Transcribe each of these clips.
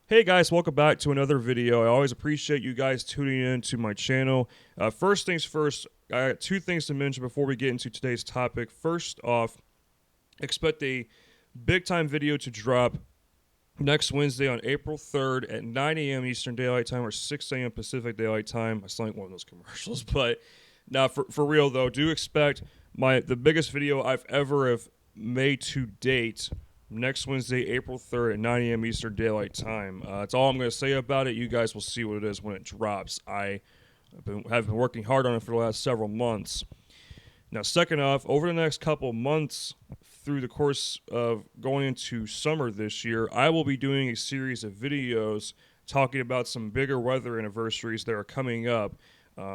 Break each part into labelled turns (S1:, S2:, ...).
S1: Hey guys, welcome back to another video. I always appreciate you guys tuning in to my channel. First things first, I got two things to mention before we get into today's topic. First off, expect a big time video to drop next Wednesday on April 3rd at 9 a.m. Eastern Daylight Time or 6 a.m. Pacific Daylight Time. I sound like one of those commercials, but now for real though, do expect the biggest video I've ever have made to date next Wednesday, April 3rd at 9 a.m. Eastern Daylight Time. That's all I'm going to say about it. You guys will see what it is when it drops. I have been working hard on it for the last several months. Now, second off, over the next couple months, through the course of going into summer this year, I will be doing a series of videos talking about some bigger weather anniversaries that are coming up.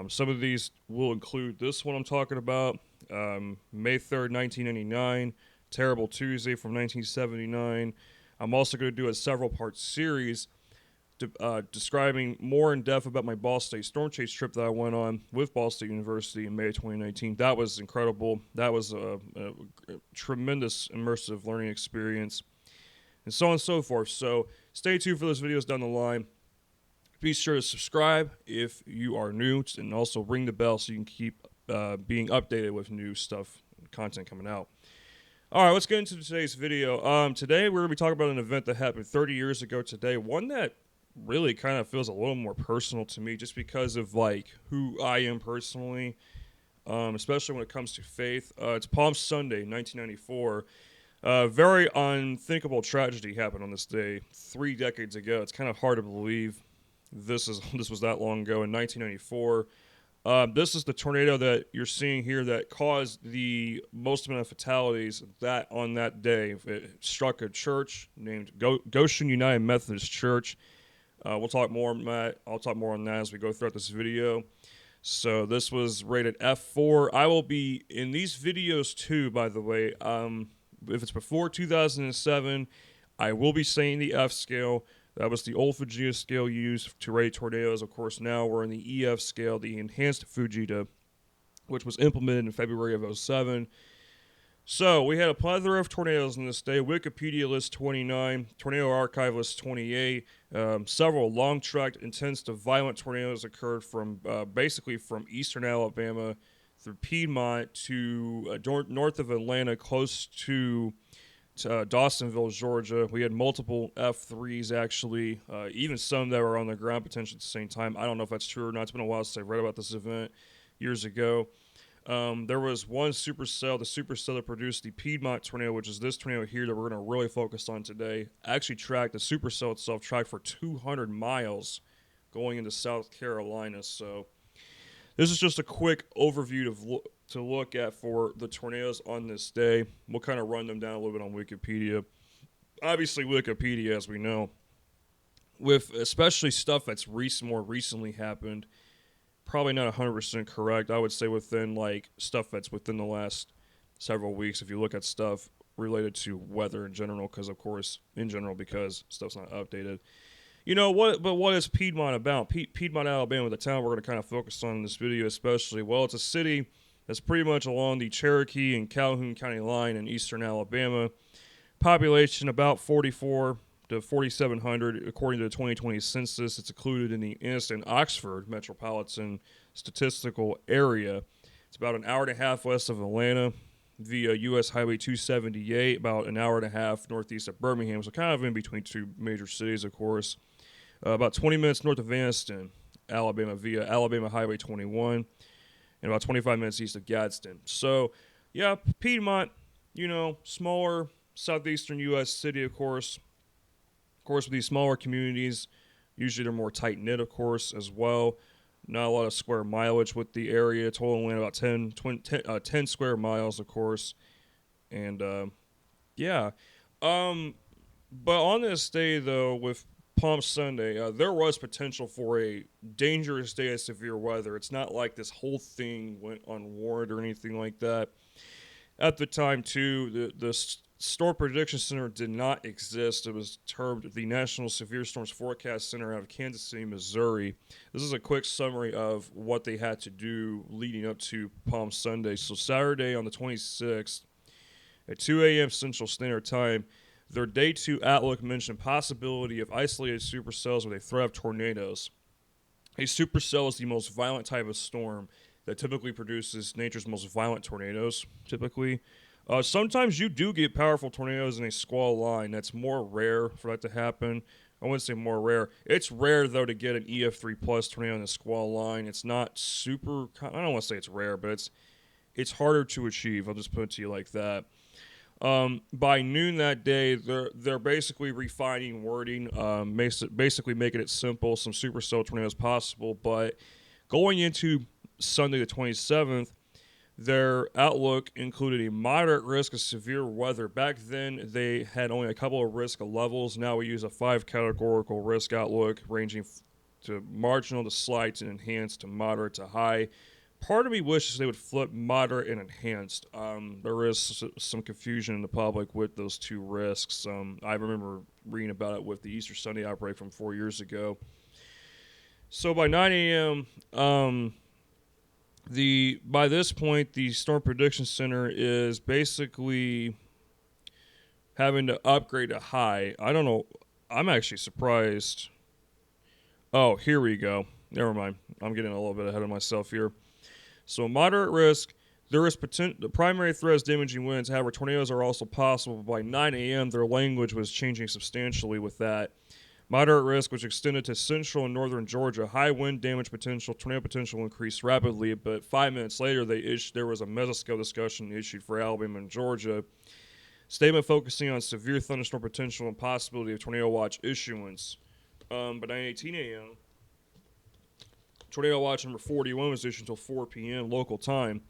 S1: Some of these will include this one I'm talking about, May 3rd, 1999, Terrible Tuesday from 1979. I'm also going to do a several-part series describing more in depth about my Ball State Storm Chase trip that I went on with Ball State University in May 2019. That was incredible. That was a tremendous immersive learning experience, and so on and so forth. So stay tuned for those videos down the line. Be sure to subscribe if you are new, and also ring the bell so you can keep being updated with new stuff and content coming out. All right, let's get into today's video. Today we're going to be talking about an event that happened 30 years ago today, one that really kind of feels a little more personal to me just because of like who I am personally, especially when it comes to faith. It's Palm Sunday, 1994. Very unthinkable tragedy happened on this day 3 decades ago. It's kind of hard to believe this was that long ago in 1994. This is the tornado that you're seeing here that caused the most amount of fatalities on that day. It struck a church named Goshen United Methodist Church. We'll talk more on that. I'll talk more on that as we go throughout this video. So this was rated F4. I will be in these videos too, by the way. If it's before 2007, I will be saying the F scale. That was the old Fujita scale used to rate tornadoes. Of course, now we're in the EF scale, the enhanced Fujita, which was implemented in February of 2007. So we had a plethora of tornadoes on this day. Wikipedia lists 29, Tornado Archive lists 28. Several long-tracked, intense to violent tornadoes occurred from basically from eastern Alabama through Piedmont to north of Atlanta, close to Dawsonville, Georgia. We had multiple F3s actually, even some that were on the ground potentially at the same time. I don't know if that's true or not. It's been a while since I read about this event years ago. There was one supercell, the supercell that produced the Piedmont tornado, which is this tornado here that we're going to really focus on today. Actually the supercell itself tracked for 200 miles going into South Carolina. So this is just a quick overview to look at for the tornadoes on this day. We'll kind of run them down a little bit on Wikipedia. Obviously, Wikipedia, as we know, with especially stuff that's more recently happened, probably not 100% correct. I would say within like stuff that's within the last several weeks, if you look at stuff related to weather in general, because stuff's not updated. You know what? But what is Piedmont about? Piedmont, Alabama, the town we're going to kind of focus on in this video, especially. Well, it's a city that's pretty much along the Cherokee and Calhoun County line in eastern Alabama. Population about 44 to 4,700 according to the 2020 census. It's included in the Anniston-Oxford metropolitan statistical area. It's about an hour and a half west of Atlanta via U.S. Highway 278, about an hour and a half northeast of Birmingham, so kind of in between two major cities, of course. About 20 minutes north of Anniston, Alabama, via Alabama Highway 21, and about 25 minutes east of Gadsden. So, yeah, Piedmont, smaller southeastern U.S. city, of course. Of course, with these smaller communities, usually they're more tight-knit, of course, as well. Not a lot of square mileage with the area. Total land about 10 square miles, of course. And, yeah. But on this day, though, with Palm Sunday, there was potential for a dangerous day of severe weather. It's not like this whole thing went unwarned or anything like that. At the time, too, the Storm Prediction Center did not exist. It was termed the National Severe Storms Forecast Center out of Kansas City, Missouri. This is a quick summary of what they had to do leading up to Palm Sunday. So Saturday on the 26th at 2 a.m. Central Standard Time, Their day 2 outlook mentioned possibility of isolated supercells where they threat of tornadoes. A supercell is the most violent type of storm that typically produces nature's most violent tornadoes, typically. Sometimes you do get powerful tornadoes in a squall line. That's more rare for that to happen. I wouldn't say more rare. It's rare, though, to get an EF3 plus tornado in a squall line. It's not super... I don't want to say it's rare, but it's harder to achieve. I'll just put it to you like that. By noon that day, they're basically refining wording, basically making it simple, some supercell tornadoes possible. But going into Sunday the 27th, their outlook included a moderate risk of severe weather. Back then, they had only a couple of risk levels. Now we use a 5 categorical risk outlook, ranging to marginal to slight to enhanced to moderate to high. Part of me wishes they would flip moderate and enhanced. There is some confusion in the public with those two risks. I remember reading about it with the Easter Sunday outbreak from 4 years ago. So by 9 a.m., by this point, the Storm Prediction Center is basically having to upgrade to high. I don't know. I'm actually surprised. Oh, here we go. Never mind. I'm getting a little bit ahead of myself here. So moderate risk, there is the primary threat is damaging winds. However, tornadoes are also possible. By 9 a.m., their language was changing substantially with that. Moderate risk, which extended to central and northern Georgia. High wind damage potential, tornado potential increased rapidly, but 5 minutes later, there was a mesoscale discussion issued for Alabama and Georgia. Statement focusing on severe thunderstorm potential and possibility of tornado watch issuance. By 9:18 a.m., Tornado Watch number 41 was issued until 4 p.m. local time.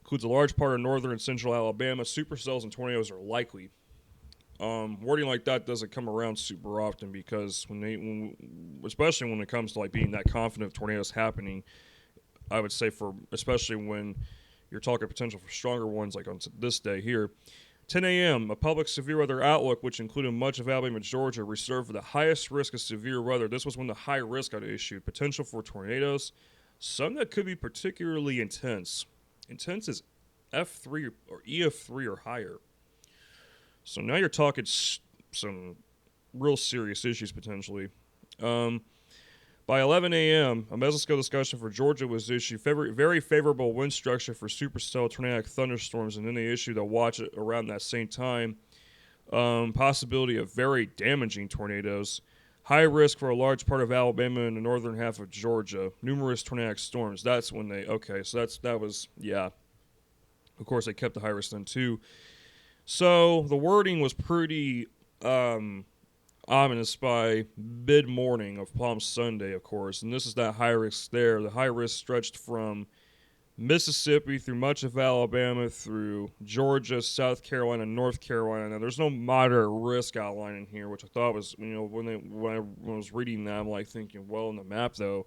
S1: Includes a large part of northern and central Alabama. Supercells and tornadoes are likely. Wording like that doesn't come around super often because especially when it comes to like being that confident of tornadoes happening, I would say especially when you're talking potential for stronger ones like on this day here. 10 a.m., a public severe weather outlook, which included much of Alabama and Georgia, reserved for the highest risk of severe weather. This was when the high risk got issued. Potential for tornadoes, some that could be particularly intense. Intense is F3 or EF3 or higher. So now you're talking some real serious issues potentially. By 11 a.m., a mesoscale discussion for Georgia was issued. Very favorable wind structure for supercell tornadic thunderstorms, and then they issued a watch around that same time. Possibility of very damaging tornadoes. High risk for a large part of Alabama and the northern half of Georgia. Numerous tornadic storms. That's when that was. Of course, they kept the high risk then too. So the wording was pretty ominous by mid-morning of Palm Sunday, of course, and this is that high risk there. The high risk stretched from Mississippi through much of Alabama, through Georgia, South Carolina, North Carolina. Now, there's no moderate risk outline in here, which I thought was, when I was reading that, I'm like thinking, well, in the map, though,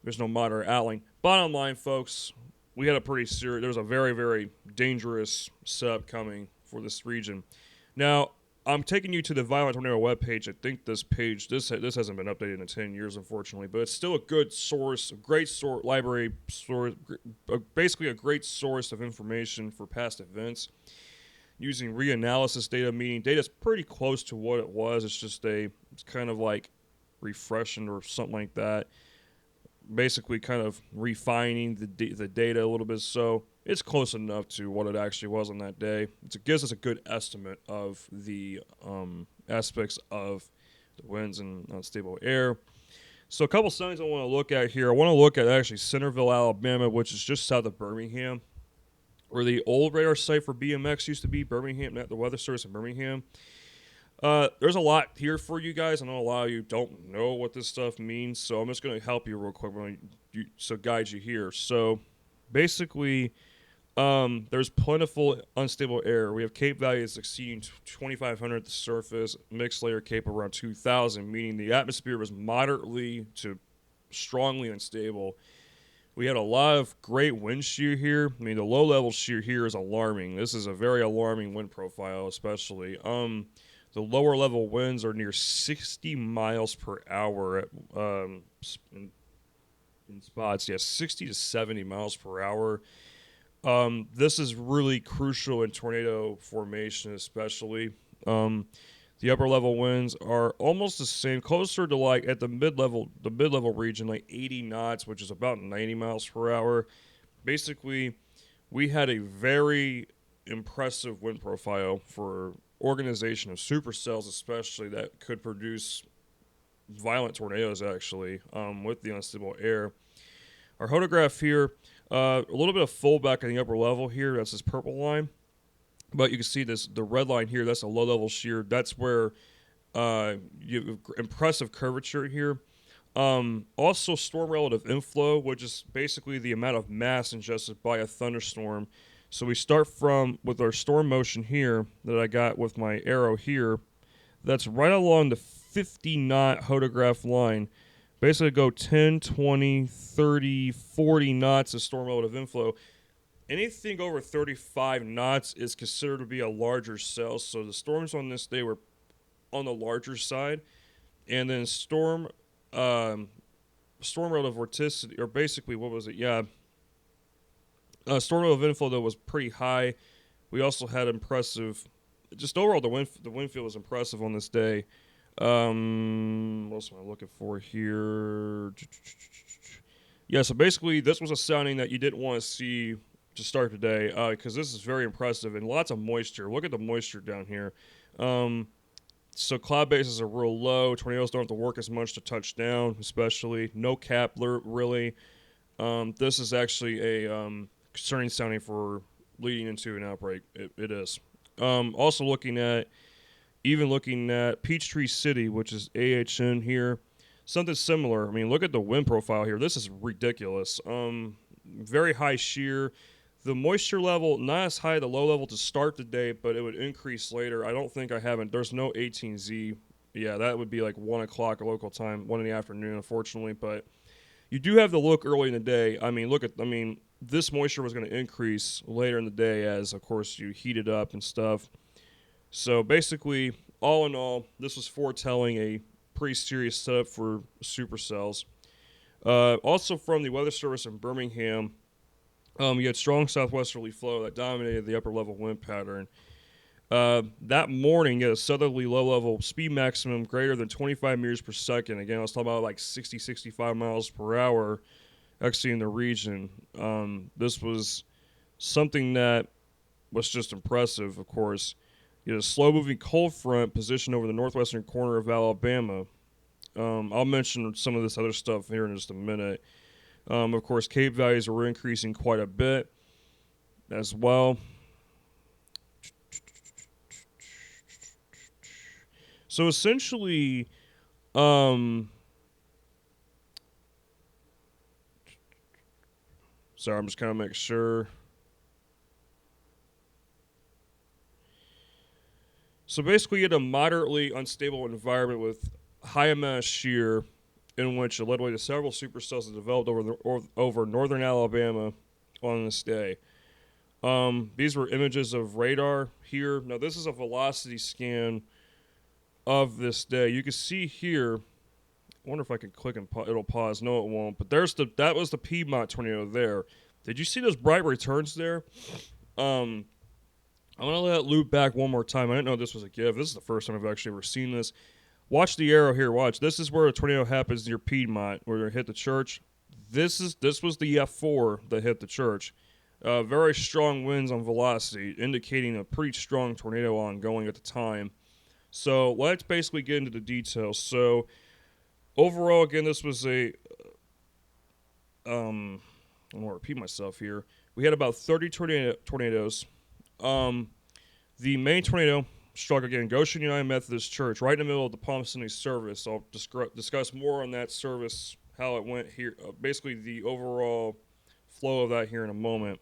S1: there's no moderate outline. Bottom line, folks, we had there was a very, very dangerous setup coming for this region. Now, I'm taking you to the Violent Tornado webpage. I think this hasn't been updated in 10 years, unfortunately, but it's still a good source, a great library source, basically a great source of information for past events. Using reanalysis data, meaning data's pretty close to what it was. It's kind of like refreshing or something like that. Basically kind of refining the data a little bit, so it's close enough to what it actually was on that day. It gives us a good estimate of the aspects of the winds and unstable air. So a couple signs I want to look at here. I want to look at actually Centerville, Alabama, which is just south of Birmingham, where the old radar site for BMX used to be. Birmingham, the weather service in Birmingham. There's a lot here for you guys. I know a lot of you don't know what this stuff means, so I'm just going to help you real quick guide you here. So basically, there's plentiful unstable air. We have Cape values exceeding 2,500 at the surface, mixed layer Cape around 2,000, meaning the atmosphere was moderately to strongly unstable. We had a lot of great wind shear here. I mean, the low-level shear here is alarming. This is a very alarming wind profile, especially. The lower level winds are near 60 miles per hour in spots. 60 to 70 miles per hour. This is really crucial in tornado formation, especially. The upper level winds are almost the same, closer to like at the mid level region, like 80 knots, which is about 90 miles per hour. Basically, we had a very impressive wind profile for organization of supercells, especially that could produce violent tornadoes. Actually, with the unstable air. Our photograph here, a little bit of fullback in the upper level here. That's this purple line. But you can see the red line here, that's a low-level shear. That's where you have impressive curvature here. Also, storm relative inflow, which is basically the amount of mass ingested by a thunderstorm. So we start with our storm motion here that I got with my arrow here. That's right along the 50-knot hodograph line. Basically go 10, 20, 30, 40 knots of storm relative inflow. Anything over 35 knots is considered to be a larger cell. So the storms on this day were on the larger side. And then storm relative vorticity, or basically, what was it? Yeah. Storm relative inflow, though, was pretty high. We also had impressive, just overall, the wind field was impressive on this day. What else am I looking for here? Yeah, so basically, this was a sounding that you didn't want to see to start today, because this is very impressive and lots of moisture. Look at the moisture down here. So cloud bases are real low. Tornadoes don't have to work as much to touch down, especially. No cap, really. This is actually a concerning sounding for leading into an outbreak. It is. Also looking at Peachtree City, which is AHN here. Something similar. I mean, look at the wind profile here. This is ridiculous. Very high shear. The moisture level, not as high at the low level to start the day, but it would increase later. I don't think I haven't. There's no 18Z. Yeah, that would be like 1 o'clock local time, 1 in the afternoon, unfortunately. But you do have the look early in the day. I mean, this moisture was going to increase later in the day as, of course, you heat it up and stuff. So basically, all in all, this was foretelling a pretty serious setup for supercells. Also from the Weather Service in Birmingham, you had strong southwesterly flow that dominated the upper level wind pattern. That morning, you had a southerly low level speed maximum greater than 25 meters per second. Again, I was talking about like 60, 65 miles per hour actually in the region. This was something that was just impressive, of course. You had a slow-moving cold front positioned over the northwestern corner of Alabama. I'll mention some of this other stuff here in just a minute. Of course, Cape values were increasing quite a bit as well. So essentially, sorry, I'm just kind of making sure. So basically, you had a moderately unstable environment with high amount of shear, in which it led way to several supercells that developed over northern Alabama on this day. These were images of radar here. Now, this is a velocity scan of this day. You can see here. I wonder if I can click and it'll pause. No, it won't. But that was the Piedmont tornado there. Did you see those bright returns there? I'm going to let it loop back one more time. I didn't know this was a GIF. This is the first time I've actually ever seen this. Watch the arrow here. Watch. This is where a tornado happens near Piedmont, where it hit the church. This was the F4 that hit the church. Very strong winds on velocity, indicating a pretty strong tornado ongoing at the time. So let's basically get into the details. So overall, again, this was a I'm going to repeat myself here. We had about 30 tornadoes. The main tornado struck again Goshen United Methodist Church, right in the middle of the Palm Sunday service. I'll discuss more on that service, how it went here, basically the overall flow of that here in a moment.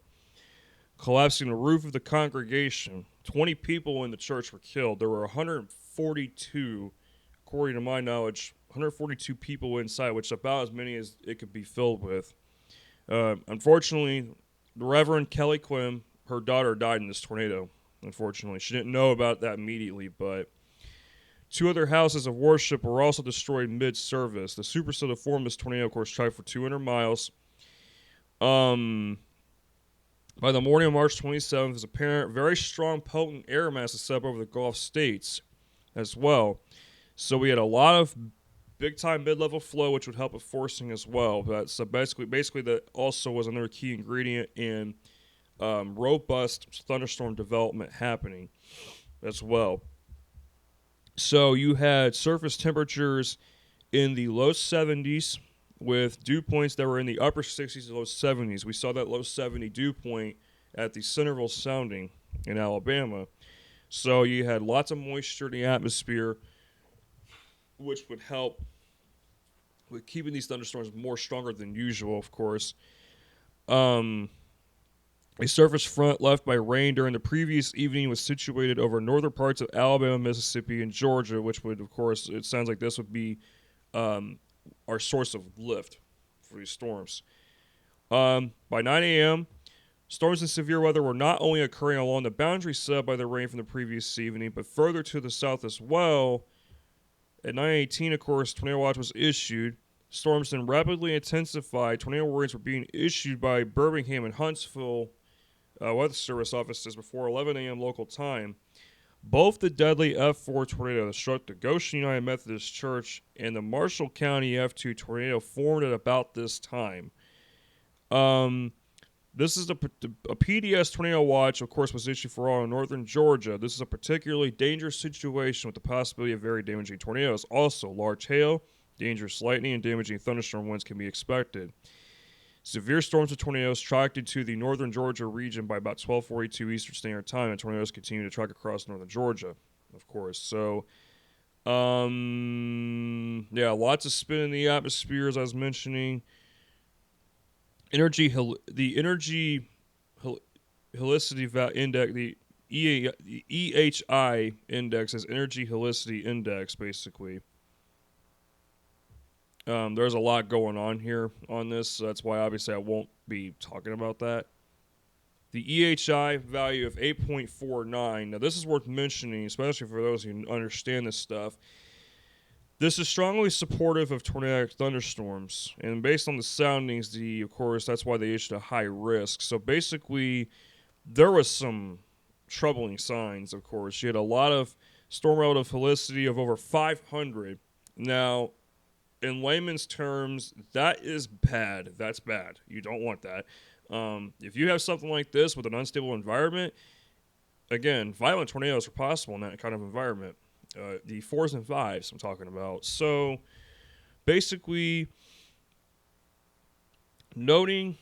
S1: Collapsing the roof of the congregation. 20 people in the church were killed. There were 142, according to my knowledge, 142 people inside, which is about as many as it could be filled with. Unfortunately, the Reverend Kelly Quinn, her daughter, died in this tornado. Unfortunately, she didn't know about that immediately, but 2 other houses of worship were also destroyed mid-service. The supercell that formed this tornado, of course, traveled for 200 miles. By the morning of March 27th, it was apparent very strong, potent air masses set up over the Gulf states as well. So we had a lot of big-time mid-level flow, which would help with forcing as well. But so basically, that also was another key ingredient in robust thunderstorm development happening as well. So you had surface temperatures in the low 70s with dew points that were in the upper 60s to low 70s. We saw that low 70 dew point at the Centerville Sounding in Alabama. So you had lots of moisture in the atmosphere, which would help with keeping these thunderstorms more stronger than usual, of course. A surface front left by rain during the previous evening was situated over northern parts of Alabama, Mississippi, and Georgia, which would, of course, it sounds like this would be our source of lift for these storms. By 9 a.m., storms and severe weather were not only occurring along the boundary set by the rain from the previous evening, but further to the south as well. At 9:18, of course, tornado watch was issued. Storms then rapidly intensified. Tornado warnings were being issued by Birmingham and Huntsville Weather Service offices before 11 a.m. local time. Both the deadly F4 tornado that struck the Goshen United Methodist Church and the Marshall County F2 tornado formed at about this time. This is a PDS tornado watch, of course, was issued for all in northern Georgia. This is a particularly dangerous situation with the possibility of very damaging tornadoes. Also, large hail, dangerous lightning, and damaging thunderstorm winds can be expected. Severe storms and tornadoes tracked into the northern Georgia region by about 12:42 Eastern Standard Time, and tornadoes continue to track across northern Georgia, of course. So, yeah, lots of spin in the atmosphere, as I was mentioning. The energy helicity index, the EHI index is energy helicity index, basically. There's a lot going on here on this, so that's why obviously I won't be talking about that. The EHI value of 8.49. Now, this is worth mentioning, especially for those who understand this stuff. This is strongly supportive of tornadic thunderstorms, and based on the soundings, of course, that's why they issued a high risk. So basically, there was some troubling signs, of course. You had a lot of storm relative helicity of over 500. Now, in layman's terms, that is bad. That's bad. You don't want that. If you have something like this with an unstable environment, again, violent tornadoes are possible in that kind of environment. The 4s and 5s I'm talking about. So basically, noting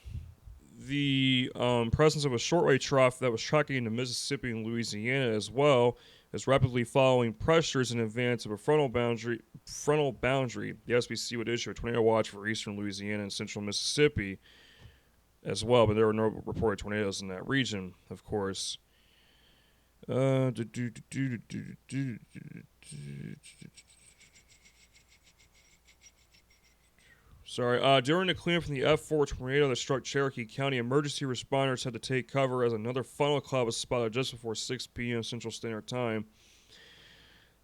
S1: the presence of a shortwave trough that was tracking into Mississippi and Louisiana as well as rapidly following pressures in advance of a frontal boundary, the SBC would issue a tornado watch for eastern Louisiana and central Mississippi as well, but there were no reported tornadoes in that region, of course. Sorry. During the cleanup from the F4 tornado that struck Cherokee County, emergency responders had to take cover as another funnel cloud was spotted just before 6 p.m. Central Standard Time.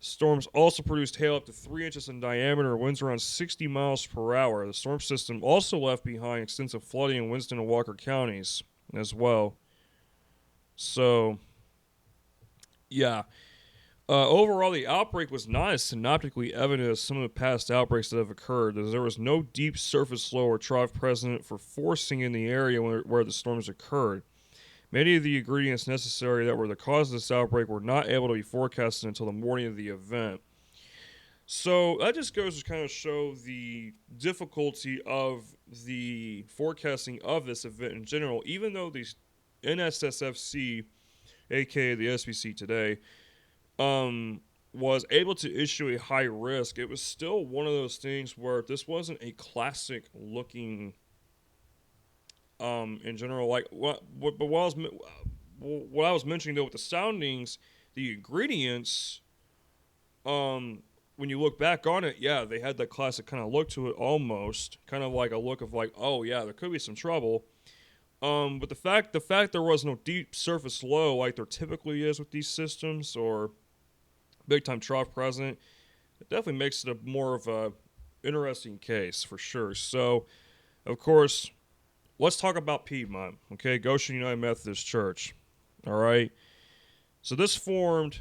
S1: Storms also produced hail up to 3 inches in diameter, winds around 60 miles per hour. The storm system also left behind extensive flooding in Winston and Walker counties as well. So, yeah. Overall, the outbreak was not as synoptically evident as some of the past outbreaks that have occurred, as there was no deep surface low or trough present for forcing in the area where the storms occurred. Many of the ingredients necessary that were the cause of this outbreak were not able to be forecasted until the morning of the event. So that just goes to kind of show the difficulty of the forecasting of this event in general, even though the NSSFC, aka the SBC today, was able to issue a high risk. It was still one of those things where this wasn't a classic looking in general, like what I was mentioning though with the soundings, the ingredients, when you look back on it, yeah, they had that classic kind of look to it, almost kind of like a look of like, oh yeah, there could be some trouble. But the fact there was no deep surface low like there typically is with these systems or big time trough present, it definitely makes it a more of a interesting case for sure. So, of course, let's talk about Piedmont, okay? Goshen United Methodist Church, all right? So this formed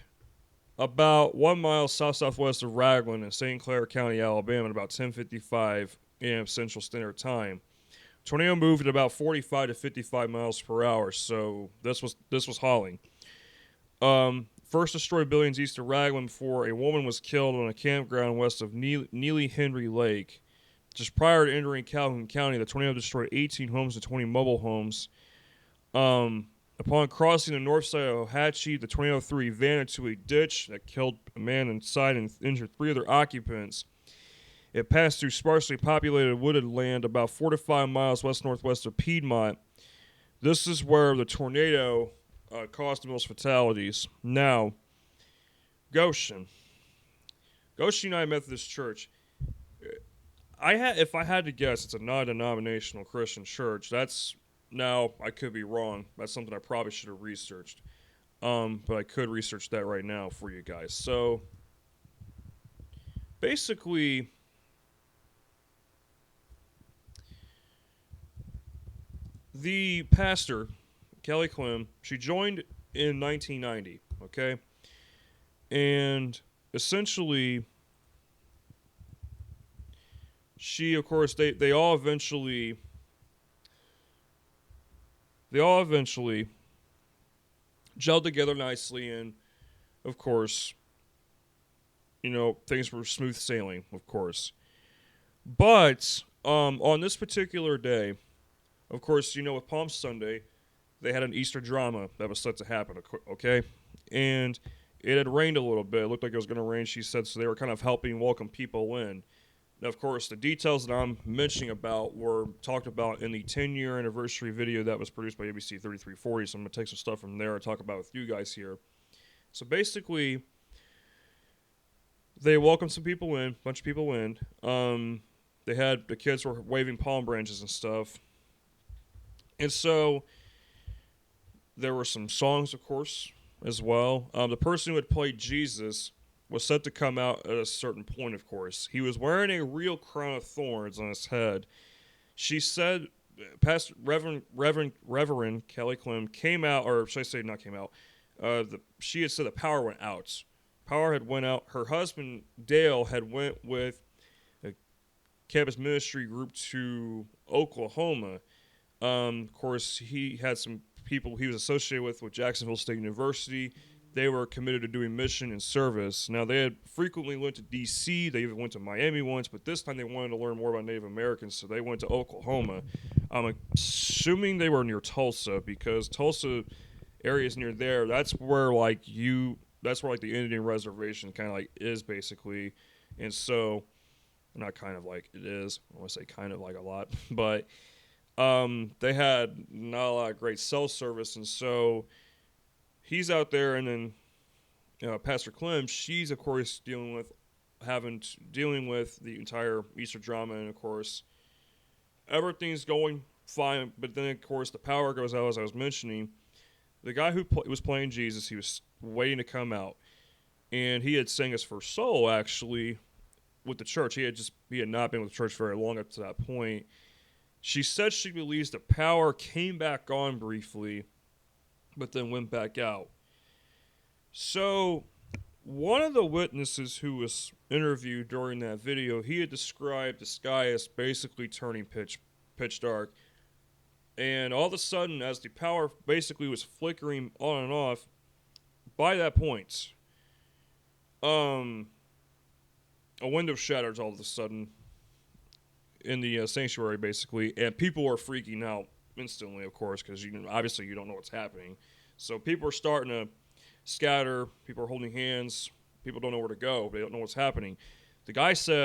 S1: about 1 mile south-southwest of Raglan in St. Clair County, Alabama at about 10:55 a.m. Central Standard Time. Tornado moved at about 45 to 55 miles per hour, so this was hauling. First destroyed buildings east of Raglan before a woman was killed on a campground west of Neely Henry Lake. Just prior to entering Calhoun County, the tornado destroyed 18 homes and 20 mobile homes. Upon crossing the north side of Ohatchee, the tornado threw a van into a ditch that killed a man inside and injured 3 other occupants. It passed through sparsely populated wooded land about 4 to 5 miles west-northwest of Piedmont. This is where the tornado caused the most fatalities. Now, Goshen United Methodist Church. If I had to guess, it's a non-denominational Christian church. Now, I could be wrong. That's something I probably should have researched. But I could research that right now for you guys. So, basically, the pastor, Kelly Clem, she joined in 1990, okay? And essentially, she, of course, they all eventually gelled together nicely, and of course, things were smooth sailing, of course. But on this particular day, of course, with Palm Sunday, they had an Easter drama that was set to happen, okay? And it had rained a little bit. It looked like it was going to rain, she said, so they were kind of helping welcome people in. Now, of course, the details that I'm mentioning about were talked about in the 10-year anniversary video that was produced by ABC 3340, so I'm going to take some stuff from there and talk about it with you guys here. So basically, they welcomed some people in, a bunch of people in. The kids were waving palm branches and stuff. And so there were some songs, of course, as well. The person who had played Jesus was set to come out at a certain point, of course. He was wearing a real crown of thorns on his head. She said, Reverend Kelly Clem came out, or should I say not came out, she had said the power went out. Power had went out. Her husband, Dale, had went with a campus ministry group to Oklahoma. Of course, he had some people he was associated with Jacksonville State University. They were committed to doing mission and service. Now, they had frequently went to D.C. They even went to Miami once, but this time they wanted to learn more about Native Americans, so they went to Oklahoma. I'm assuming they were near Tulsa, because Tulsa area is near there. That's where the Indian reservation kind of is, basically. And so, not kind of like it is. I want to say kind of like a lot. But they had not a lot of great cell service, and so he's out there, and then Pastor Clem, she's of course dealing with the entire Easter drama, and of course everything's going fine. But then of course the power goes out, as I was mentioning. The guy who was playing Jesus, he was waiting to come out, and he had sang his first solo actually with the church. He had not been with the church very long up to that point. She said she believes the power came back on briefly, but then went back out. So, one of the witnesses who was interviewed during that video, he had described the sky as basically turning pitch dark. And all of a sudden, as the power basically was flickering on and off, by that point, a window shatters all of a sudden in the sanctuary, basically, and people are freaking out instantly, of course, because obviously you don't know what's happening. So people are starting to scatter. People are holding hands. People don't know where to go. They don't know what's happening. One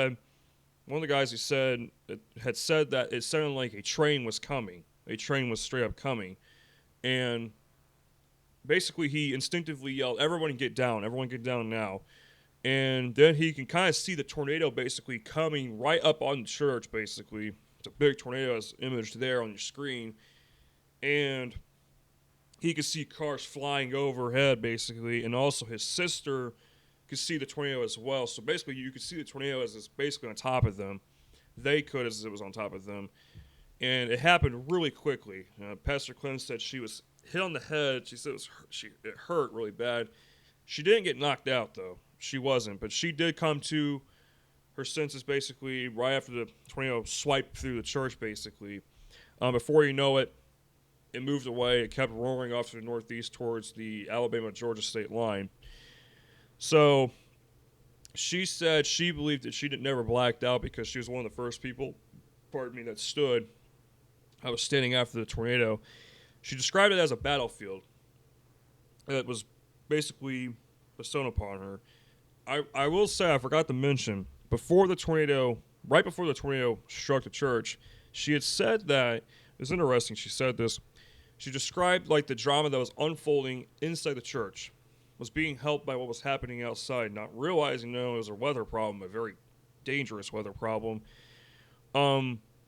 S1: of the guys who had said that it sounded like a train was coming. A train was straight up coming. And basically he instinctively yelled, "Everyone get down. Everyone get down now." And then he can kind of see the tornado basically coming right up on the church, basically. It's a big tornado as imaged there on your screen. And he could see cars flying overhead, basically. And also his sister could see the tornado as well. So basically you could see the tornado as it's basically on top of them. They could as it was on top of them. and it happened really quickly. Pastor Clem said she was hit on the head. She said it hurt really bad. She didn't get knocked out, though. She wasn't, but she did come to her senses basically right after the tornado swiped through the church, basically. Before you know it, it moved away. It kept roaring off to the northeast towards the Alabama-Georgia state line. So she said she believed that she never blacked out because she was one of the first people, that stood. I was standing after the tornado. She described it as a battlefield that was basically bestowed upon her. I will say, I forgot to mention, right before the tornado struck the church, she had said that, it's interesting, she said this, she described like the drama that was unfolding inside the church was being helped by what was happening outside, not realizing it was a weather problem, a very dangerous weather problem.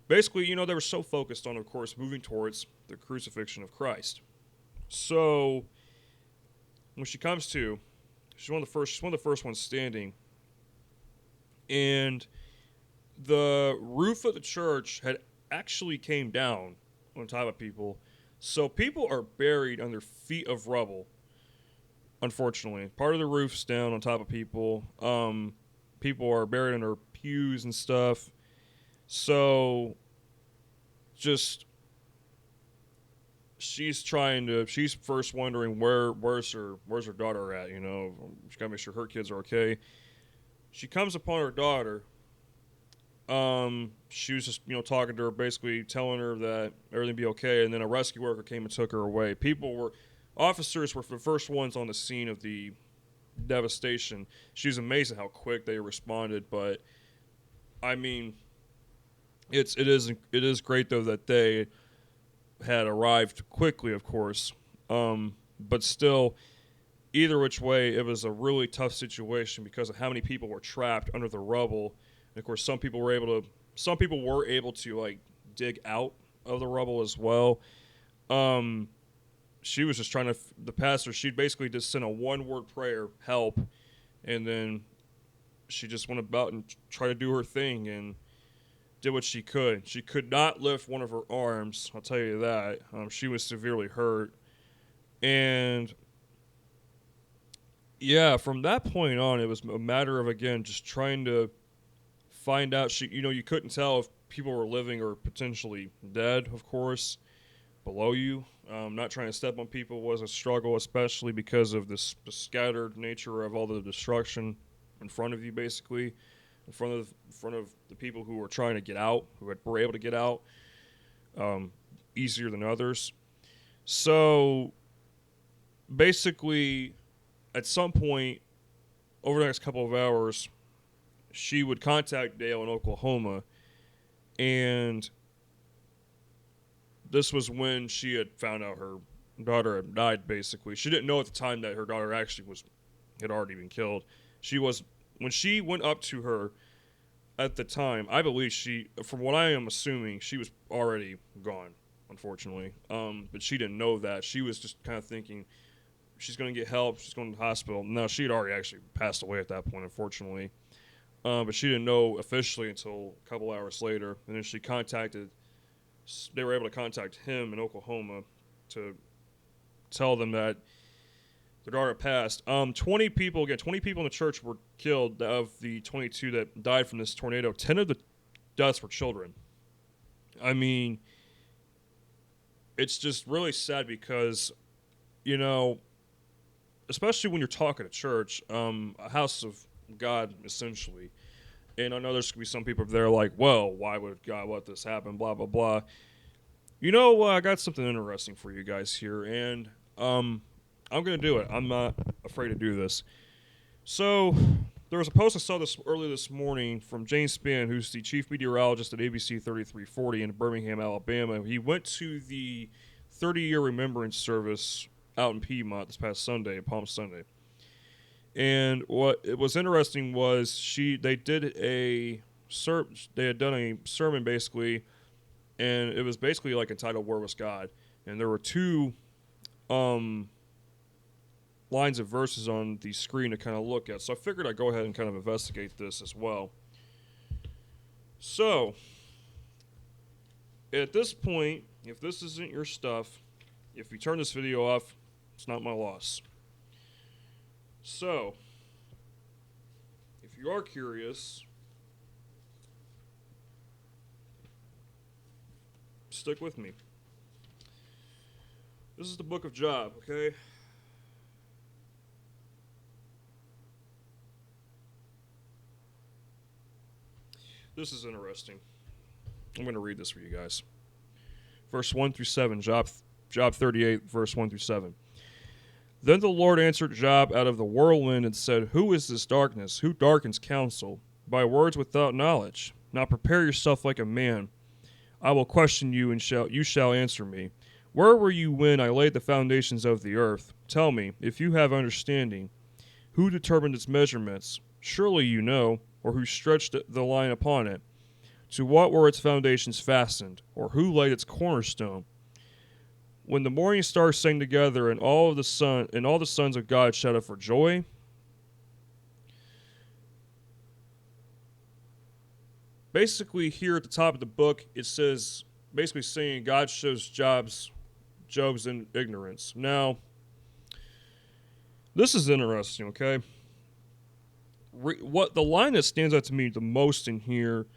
S1: Basically, they were so focused on, of course, moving towards the crucifixion of Christ. So when she comes to, she's one of the first ones standing, and the roof of the church had actually came down on top of people, so people are buried under feet of rubble. Unfortunately, part of the roof's down on top of people. People are buried under pews and stuff. So, just she's first wondering where's her daughter at. She gotta make sure her kids are okay. She comes upon her daughter. She was just talking to her, basically telling her that everything be okay, and then a rescue worker came and took her away. Officers were the first ones on the scene of the devastation. She was amazed at how quick they responded, but I mean, it is great though that they had arrived quickly, of course. But still, either which way, it was a really tough situation because of how many people were trapped under the rubble. And of course, some people were able to like dig out of the rubble as well. She was just the pastor, she basically just sent a one-word prayer, help, and then she just went about and tried to do her thing and did what she could. She could not lift one of her arms, I'll tell you that. She was severely hurt. And yeah, from that point on, it was a matter of, again, just trying to find out. You couldn't tell if people were living or potentially dead, of course, below you. Not trying to step on people was a struggle, especially because of the scattered nature of all the destruction in front of you, basically, in front of the people who were trying to get out, were able to get out, easier than others. So basically, at some point over the next couple of hours, she would contact Dale in Oklahoma, and this was when she had found out her daughter had died, basically. She didn't know at the time that her daughter actually had already been killed. When she went up to her at the time, I believe from what I am assuming, she was already gone, unfortunately. But she didn't know that. She was just kind of thinking she's going to get help, she's going to the hospital. No, she had already actually passed away at that point, unfortunately. But she didn't know officially until a couple hours later. And then they were able to contact him in Oklahoma to tell them that their daughter passed. 20 people in the church were killed. Of the 22 that died from this tornado, 10 of the deaths were children. I mean, it's just really sad because, especially when you're talking to church, a house of God, essentially. And I know there's going to be some people there like, well, why would God let this happen, blah, blah, blah. I got something interesting for you guys here, and I'm going to do it. I'm not afraid to do this. So there was a post I saw earlier this morning from James Spann, who's the chief meteorologist at ABC 3340 in Birmingham, Alabama. He went to the 30-year remembrance service out in Piedmont this past Sunday, Palm Sunday. And what it was interesting was they had done a sermon basically, and it was basically like entitled "Where Was God?" And there were two lines of verses on the screen to kind of look at. So I figured I'd go ahead and kind of investigate this as well. So At this point, if this isn't your stuff, if you turn this video off, it's not my loss. So, if you are curious, stick with me. This is the book of Job, okay? This is interesting. I'm going to read this for you guys. Verse 1 through 7, Job 38, verse 1 through 7. Then the Lord answered Job out of the whirlwind and said, Who is this darkness? Who darkens counsel? By words without knowledge. Now prepare yourself like a man. I will question you, and you shall answer me. Where were you when I laid the foundations of the earth? Tell me, if you have understanding. Who determined its measurements? Surely you know, or who stretched the line upon it? To what were its foundations fastened, or who laid its cornerstone? When the morning stars sang together, and all the sons of God shouted for joy. Basically, here at the top of the book, it says, basically saying God shows Job's ignorance. Now, this is interesting, okay? What the line that stands out to me the most in here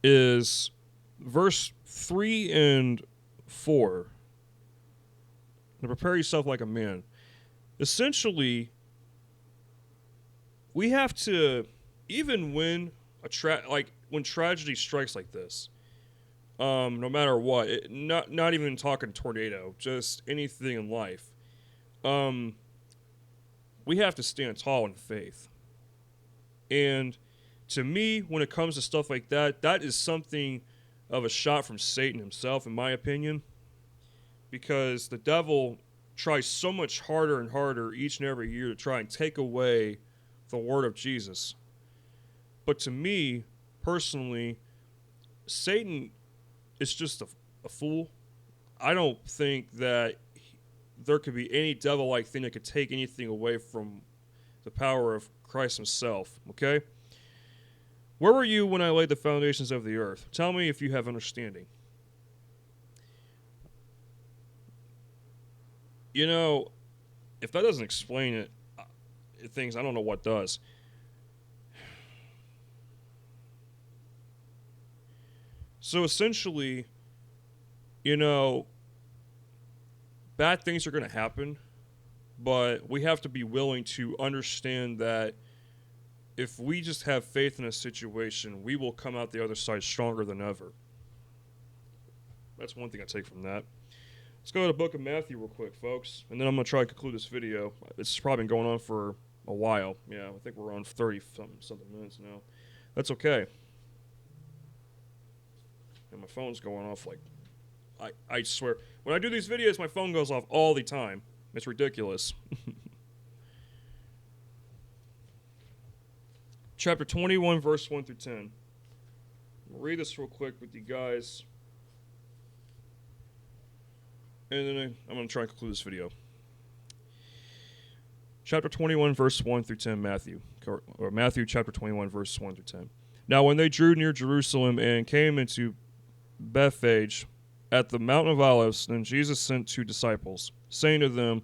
S1: is verse 3 and 4. To prepare yourself like a man. Essentially, we have to, even when when tragedy strikes like this, no matter what, not even talking tornado, just anything in life, we have to stand tall in faith. And to me, when it comes to stuff like that, that is something of a shot from Satan himself, in my opinion, because the devil tries so much harder and harder each and every year to try and take away the word of Jesus. But to me, personally, Satan is just a fool. I don't think that there could be any devil-like thing that could take anything away from the power of Christ himself, okay? Where were you when I laid the foundations of the earth? Tell me if you have understanding. You know, if that doesn't explain it, I don't know what does. So essentially, you know, bad things are going to happen, but we have to be willing to understand that if we just have faith in a situation, we will come out the other side stronger than ever. That's one thing I take from that. Let's go to the book of Matthew real quick, folks, and then I'm going to try to conclude this video. It's probably been going on for a while. Yeah, I think we're on 30-something minutes now. That's okay. And my phone's going off like, I swear. When I do these videos, my phone goes off all the time. It's ridiculous. Chapter 21, verse 1 through 10. I'll read this real quick with you guys. And then I'm going to try and conclude this video. Chapter 21, verse 1 through 10, Matthew. Or Matthew chapter 21, verse 1 through 10. Now when they drew near Jerusalem and came into Bethphage at the Mountain of Olives, then Jesus sent 2 disciples, saying to them,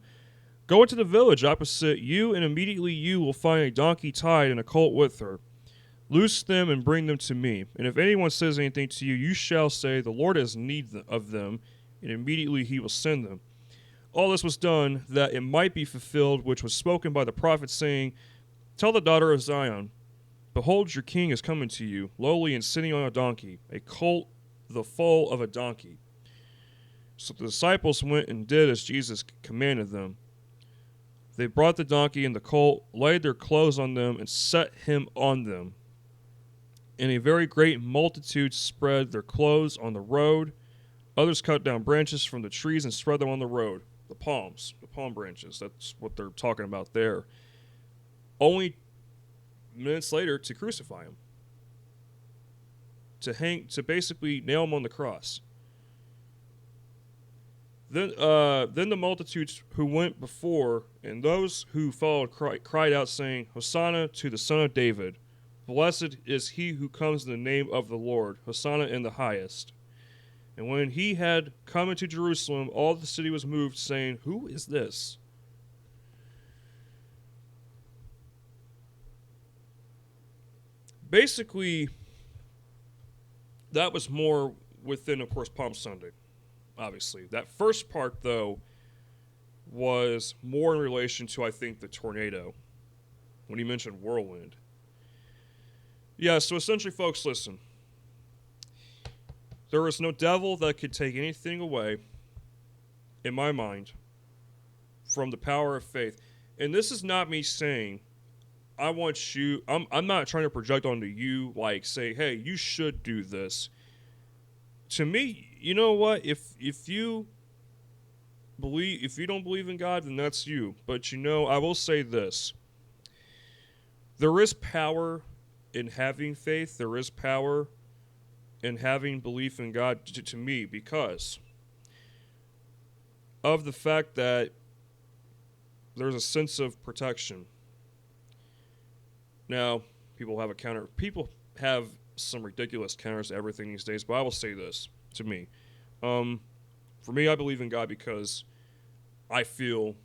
S1: Go into the village opposite you, and immediately you will find a donkey tied and a colt with her. Loose them and bring them to me. And if anyone says anything to you, you shall say, The Lord has need of them, and immediately he will send them. All this was done that it might be fulfilled, which was spoken by the prophet, saying, Tell the daughter of Zion, Behold, your king is coming to you, lowly and sitting on a donkey, a colt, the foal of a donkey. So the disciples went and did as Jesus commanded them. They brought the donkey and the colt, laid their clothes on them, and set him on them. And a very great multitude spread their clothes on the road. Others cut down branches from the trees and spread them on the road. The palm branches. That's what they're talking about there. Only minutes later to crucify him. To basically nail him on the cross. Then the multitudes who went before and those who followed cried out, saying, Hosanna to the Son of David. Blessed is he who comes in the name of the Lord. Hosanna in the highest. And when he had come into Jerusalem, all the city was moved, saying, "Who is this?" Basically, that was more within, of course, Palm Sunday, obviously. That first part, though, was more in relation to, I think, the tornado, when he mentioned whirlwind. Yeah, so essentially, folks, listen. There is no devil that could take anything away, in my mind, from the power of faith. And this is not me saying, I'm not trying to project onto you, like, say, hey, you should do this. To me, you know what? If you don't believe in God, then that's you. But I will say this. There is power in having faith. There is power in having belief in God to me, because of the fact that there's a sense of protection. Now, people have some ridiculous counters to everything these days, but I will say this to me. For me, I believe in God because I feel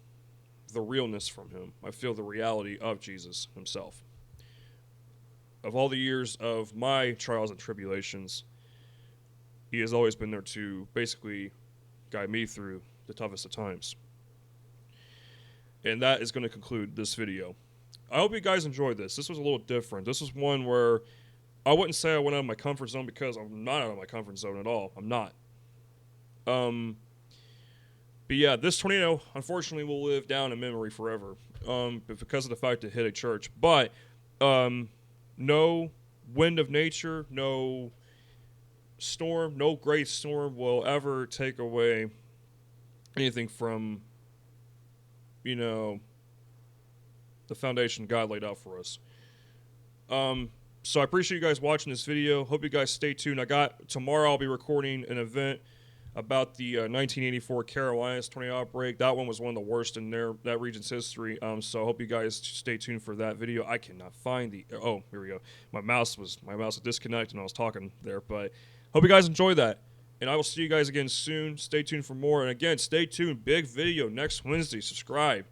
S1: the realness from him. I feel the reality of Jesus himself. Of all the years of my trials and tribulations, he has always been there to basically guide me through the toughest of times. And that is going to conclude this video. I hope you guys enjoyed this. This was a little different. This was one where I wouldn't say I went out of my comfort zone, because I'm not out of my comfort zone at all. I'm not. But yeah, this tornado, unfortunately, will live down in memory forever, but because of the fact it hit a church. But no wind of nature, no storm, no great storm will ever take away anything from, the foundation God laid out for us. So I appreciate you guys watching this video. Hope you guys stay tuned. Tomorrow I'll be recording an event about the 1984 Carolinas tornado outbreak. That one was one of the worst in that region's history. So I hope you guys stay tuned for that video. I cannot find here we go. My mouse was disconnected when I was talking there, but hope you guys enjoy that. And I will see you guys again soon. Stay tuned for more. And again, stay tuned. Big video next Wednesday. Subscribe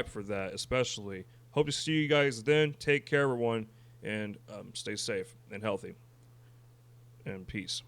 S1: for that, especially. Hope to see you guys then. Take care, everyone, and stay safe and healthy. And peace.